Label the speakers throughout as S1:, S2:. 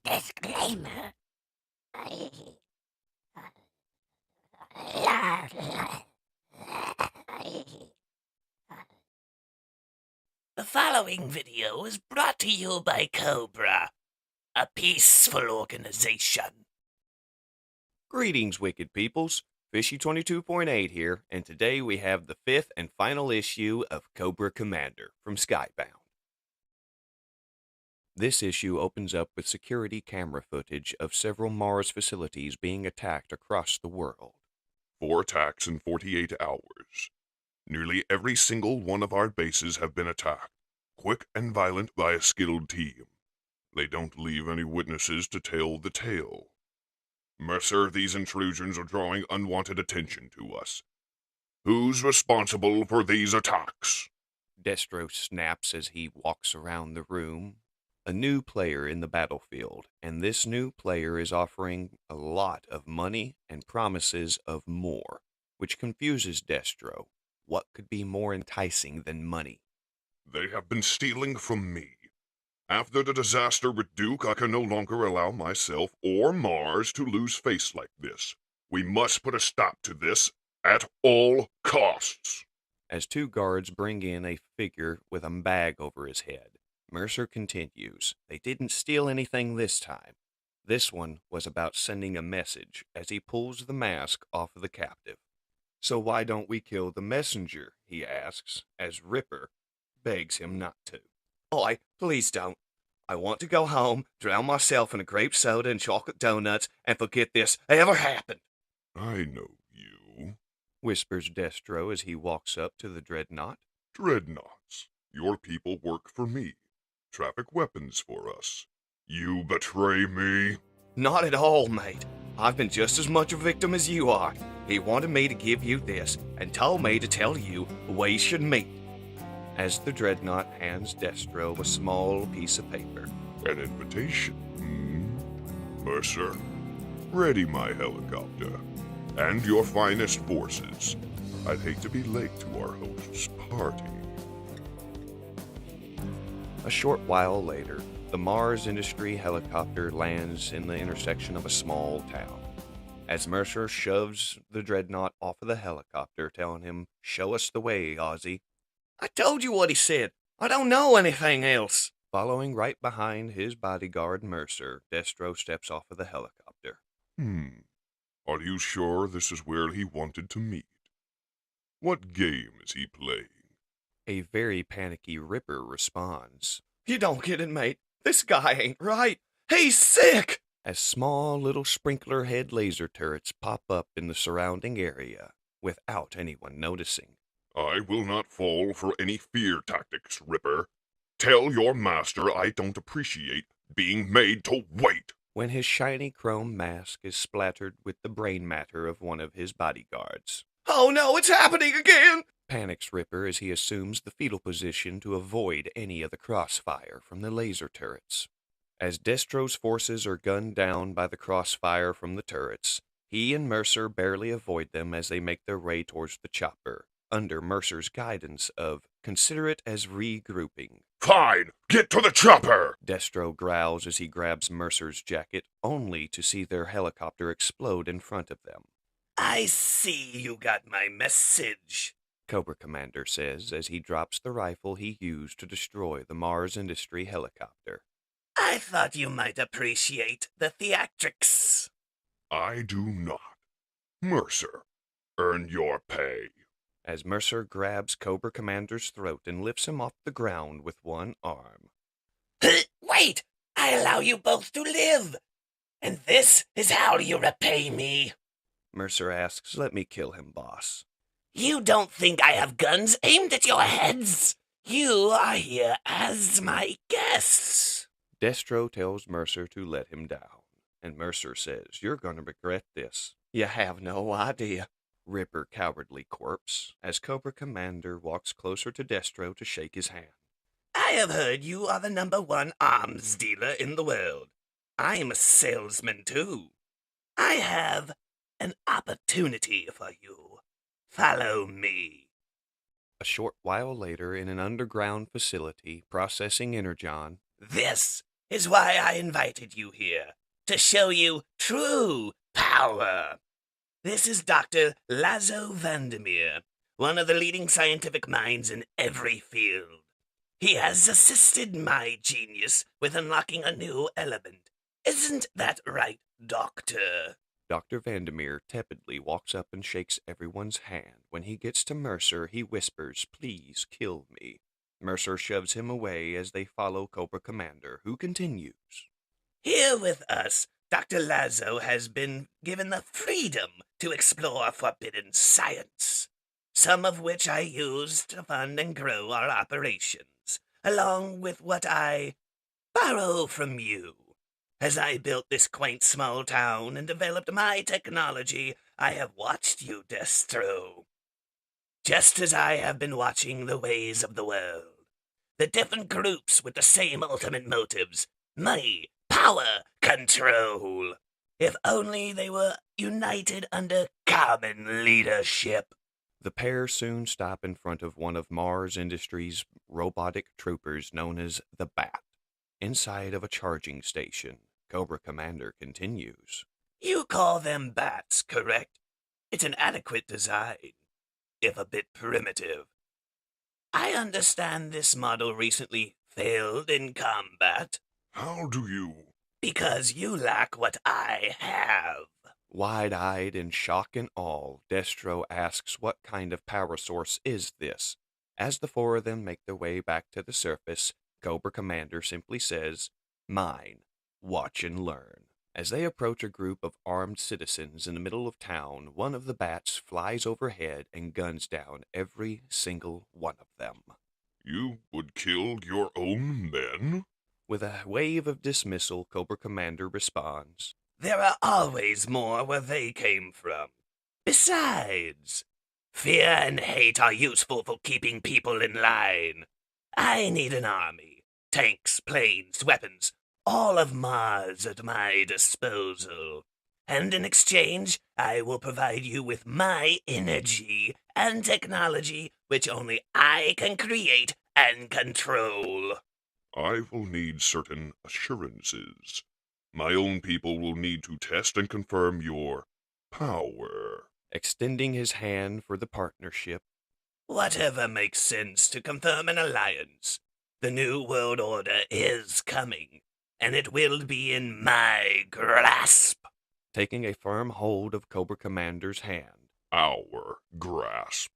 S1: Disclaimer. The following video is brought to you by Cobra, a peaceful organization.
S2: Greetings, wicked peoples. Fishy 22.8 here, and today we have the 5th and final issue of Cobra Commander from Skybound. This issue opens up with security camera footage of several Mars facilities being attacked across the world.
S3: 4 attacks in 48 hours. Nearly every single one of our bases have been attacked, quick and violent by a skilled team. They don't leave any witnesses to tell the tale. Mercer, these intrusions are drawing unwanted attention to us. Who's responsible for these attacks?
S2: Destro snaps as he walks around the room. A new player in the battlefield, and this new player is offering a lot of money and promises of more, which confuses Destro. What could be more enticing than money?
S3: They have been stealing from me. After the disaster with Duke, I can no longer allow myself or Mars to lose face like this. We must put a stop to this at all costs.
S2: As 2 guards bring in a figure with a bag over his head, Mercer continues. They didn't steal anything this time. This one was about sending a message as he pulls the mask off of the captive. So why don't we kill the messenger, he asks, as Ripper begs him not to. Oi, please don't. I want to go home, drown myself in a grape soda and chocolate donuts, and forget this ever happened.
S3: I know you,
S2: Whispers Destro as he walks up to the dreadnought.
S3: Dreadnoughts. Your people work for me. Traffic weapons for us. You betray me?
S2: Not at all, mate. I've been just as much a victim as you are. He wanted me to give you this, and told me to tell you we should meet. As the dreadnought hands Destro a small piece of paper.
S3: An invitation, Mercer, ready my helicopter. And your finest forces. I'd hate to be late to our host's party.
S2: A short while later, the Mars Industry helicopter lands in the intersection of a small town. As Mercer shoves the dreadnought off of the helicopter, telling him, "Show us the way, Ozzy." "I told you what he said. I don't know anything else." Following right behind his bodyguard, Mercer, Destro steps off of the helicopter.
S3: Are you sure this is where he wanted to meet? What game is he playing?
S2: A very panicky Ripper responds. "You don't get it, mate. This guy ain't right. He's sick!" As small little sprinkler head laser turrets pop up in the surrounding area, without anyone noticing.
S3: I will not fall for any fear tactics, Ripper. Tell your master I don't appreciate being made to wait.
S2: When his shiny chrome mask is splattered with the brain matter of one of his bodyguards. "Oh no, it's happening again!" panics Ripper as he assumes the fetal position to avoid any of the crossfire from the laser turrets. As Destro's forces are gunned down by the crossfire from the turrets, he and Mercer barely avoid them as they make their way towards the chopper, under Mercer's guidance of "consider it as regrouping."
S3: Fine, get to the chopper!
S2: Destro growls as he grabs Mercer's jacket, only to see their helicopter explode in front of them.
S1: I see you got my message,
S2: Cobra Commander says as he drops the rifle he used to destroy the Mars Industry helicopter.
S1: I thought you might appreciate the theatrics.
S3: I do not. Mercer, earn your pay.
S2: As Mercer grabs Cobra Commander's throat and lifts him off the ground with one arm.
S1: Wait! I allow you both to live! And this is how you repay me!
S2: Mercer asks, "Let me kill him, boss."
S1: You don't think I have guns aimed at your heads? You are here as my guests.
S2: Destro tells Mercer to let him down, and Mercer says, "You're going to regret this." "You have no idea," Ripper cowardly corpse, as Cobra Commander walks closer to Destro to shake his hand.
S1: I have heard you are the #1 arms dealer in the world. I am a salesman too. I have an opportunity for you. Follow me.
S2: A short while later, in an underground facility processing energon,
S1: This is why I invited you here, to show you true power. This is Dr. Lazo Vandermeer, one of the leading scientific minds in every field. He has assisted my genius with unlocking a new element. Isn't that right, Doctor?
S2: Dr. Vandermeer tepidly walks up and shakes everyone's hand. When he gets to Mercer, he whispers, "Please kill me." Mercer shoves him away as they follow Cobra Commander, who continues.
S1: Here with us, Dr. Lazo has been given the freedom to explore forbidden science, some of which I use to fund and grow our operations, along with what I borrow from you. As I built this quaint small town and developed my technology, I have watched you, Destro. Just as I have been watching the ways of the world. The different groups with the same ultimate motives: money, power, control. If only they were united under common leadership.
S2: The pair soon stop in front of one of Mars Industries' robotic troopers known as the B.A.T.s. Inside of a charging station, Cobra Commander continues.
S1: You call them B.A.T.s, correct? It's an adequate design, if a bit primitive. I understand this model recently failed in combat.
S3: How do you?
S1: Because you lack what I have.
S2: Wide-eyed in shock and awe, Destro asks what kind of power source is this. As the four of them make their way back to the surface, Cobra Commander simply says, "Mine. Watch and learn." As they approach a group of armed citizens in the middle of town, one of the B.A.T.s flies overhead and guns down every single one of them.
S3: You would kill your own men?
S2: With a wave of dismissal, Cobra Commander responds,
S1: There are always more where they came from. Besides, fear and hate are useful for keeping people in line. I need an army, tanks, planes, weapons, all of Mars at my disposal. And in exchange, I will provide you with my energy and technology, which only I can create and control.
S3: I will need certain assurances. My own people will need to test and confirm your power.
S2: extending his hand for the partnership.
S1: Whatever makes sense to confirm an alliance. The New World Order is coming, and it will be in my grasp.
S2: Taking a firm hold of Cobra Commander's hand.
S3: Our grasp.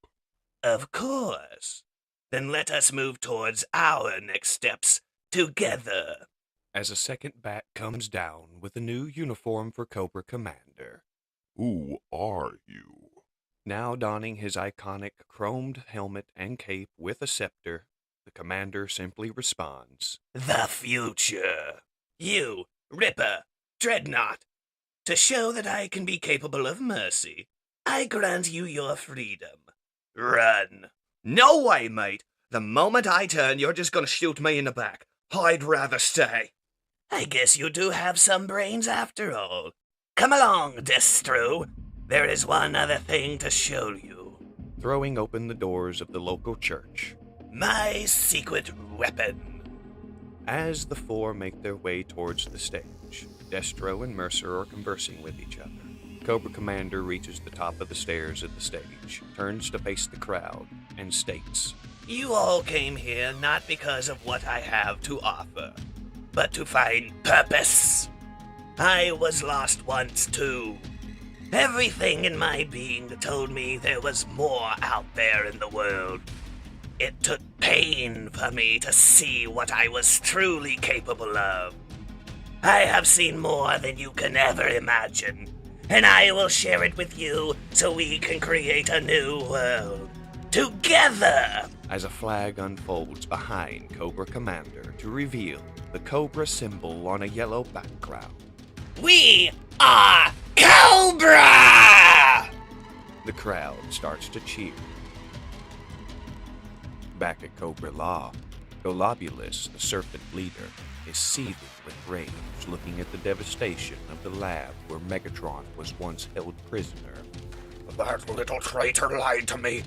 S1: Of course. Then let us move towards our next steps together.
S2: As a second bat comes down with a new uniform for Cobra Commander.
S3: Who are you?
S2: Now donning his iconic chromed helmet and cape with a scepter, the commander simply responds,
S1: The future. You, Ripper, Dreadnought. To show that I can be capable of mercy, I grant you your freedom. Run.
S4: No way, mate. The moment I turn, you're just gonna shoot me in the back. I'd rather stay.
S1: I guess you do have some brains after all. Come along, Destro. There is one other thing to show you.
S2: throwing open the doors of the local church.
S1: My secret weapon.
S2: As the four make their way towards the stage, Destro and Mercer are conversing with each other. Cobra Commander reaches the top of the stairs at the stage, turns to face the crowd, and states,
S1: You all came here not because of what I have to offer, but to find purpose. I was lost once too. Everything in my being told me there was more out there in the world. It took pain for me to see what I was truly capable of. I have seen more than you can ever imagine, and I will share it with you so we can create a new world. Together!
S2: as a flag unfolds behind Cobra Commander to reveal the Cobra symbol on a yellow background.
S1: We are Cobra!
S2: The crowd starts to cheer. Back at Cobra-La, Golobulus, the serpent leader, is seething with rage, looking at the devastation of the lab where Megatron was once held prisoner.
S4: That little traitor lied to me.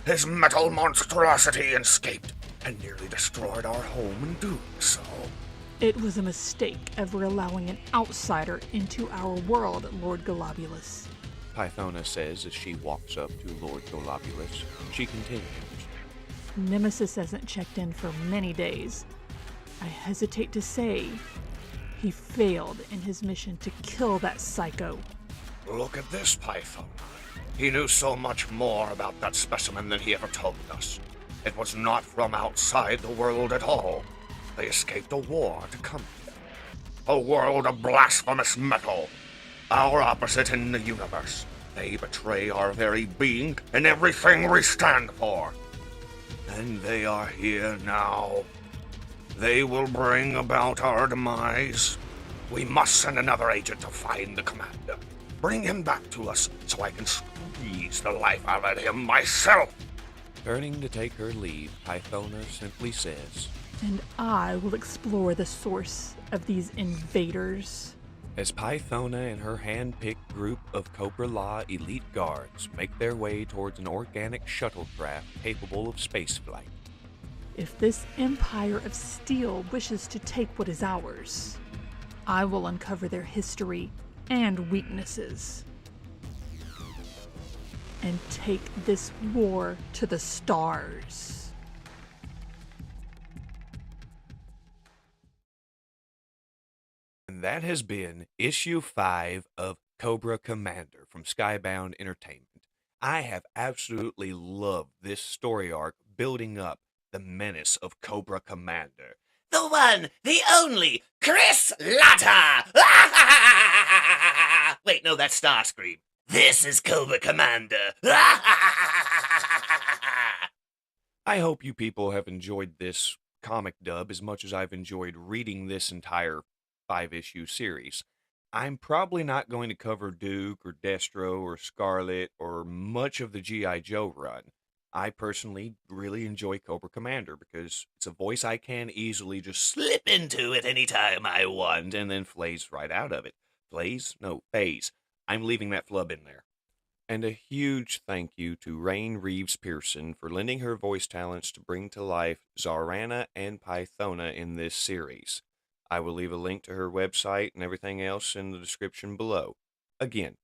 S4: His metal monstrosity escaped and nearly destroyed our home in doing so.
S5: It was a mistake ever allowing an outsider into our world, Lord Golobulus.
S2: Pythona says as she walks up to Lord Golobulus. She continues.
S5: Nemesis hasn't checked in for many days. I hesitate to say he failed in his mission to kill that psycho.
S4: Look at this, Pythona. He knew so much more about that specimen than he ever told us. It was not from outside the world at all. They escaped a war to come here. A world of blasphemous metal. Our opposite in the universe. They betray our very being and everything we stand for. And they are here now. They will bring about our demise. We must send another agent to find the commander. Bring him back to us so I can squeeze the life out of him myself.
S2: Turning to take her leave, Pythona simply says,
S5: And I will explore the source of these invaders.
S2: as Pythona and her hand-picked group of Cobra-La elite guards make their way towards an organic shuttlecraft capable of spaceflight.
S5: If this empire of steel wishes to take what is ours, I will uncover their history and weaknesses. And take this war to the stars.
S2: And that has been issue 5 of Cobra Commander from Skybound Entertainment. I have absolutely loved this story arc building up the menace of Cobra Commander.
S1: The one, the only, Chris Latta! Wait, no, that's Starscream. This is Cobra Commander.
S2: I hope you people have enjoyed this comic dub as much as I've enjoyed reading this entire 5-issue series. I'm probably not going to cover Duke or Destro or Scarlet or much of the G.I. Joe run. I personally really enjoy Cobra Commander because it's a voice I can easily just slip into at any time I want and then phase right out of it. Phase. I'm leaving that flub in there. And a huge thank you to Rain Reeves Pearson for lending her voice talents to bring to life Zarana and Pythona in this series. I will leave a link to her website and everything else in the description below. Again,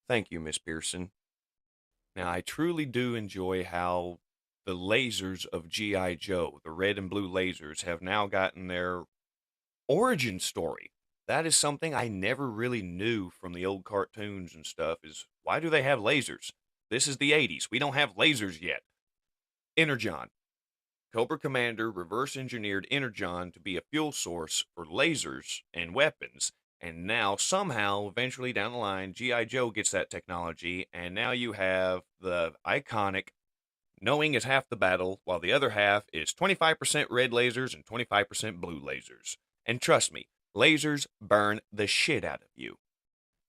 S2: thank you, Miss Pearson. Now, I truly do enjoy how the lasers of G.I. Joe, the red and blue lasers, have now gotten their origin story. That is something I never really knew from the old cartoons and stuff, is why do they have lasers? This is the 80s. We don't have lasers yet. Energon. Cobra Commander reverse-engineered Energon to be a fuel source for lasers and weapons, and now somehow, eventually down the line, G.I. Joe gets that technology, and now you have the iconic knowing is half the battle, while the other half is 25% red lasers and 25% blue lasers. And trust me, lasers burn the shit out of you.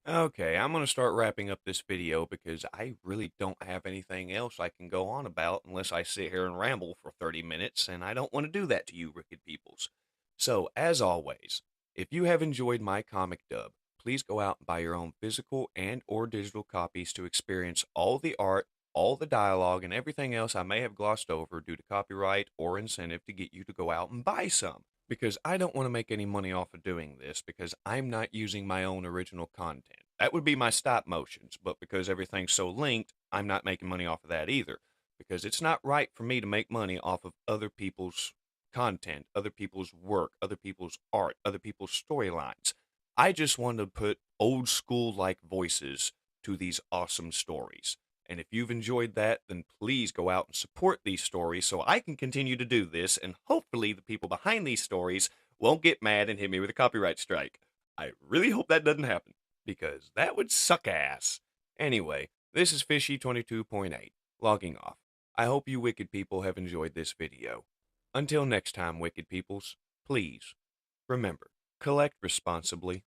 S2: Okay, I'm going to start wrapping up this video because I really don't have anything else I can go on about unless I sit here and ramble for 30 minutes, and I don't want to do that to you wicked peoples. So, as always, if you have enjoyed my comic dub, please go out and buy your own physical and or digital copies to experience all the art, all the dialogue, and everything else I may have glossed over due to copyright or incentive to get you to go out and buy some. Because I don't want to make any money off of doing this because I'm not using my own original content. That would be my stop motions, but because everything's so linked, I'm not making money off of that either. Because it's not right for me to make money off of other people's content, other people's work, other people's art, other people's storylines. I just want to put old school like voices to these awesome stories. And if you've enjoyed that, then please go out and support these stories so I can continue to do this, and hopefully the people behind these stories won't get mad and hit me with a copyright strike. I really hope that doesn't happen, because that would suck ass. Anyway, this is Fishy22.8, logging off. I hope you wicked people have enjoyed this video. Until next time, wicked peoples, please, remember, collect responsibly,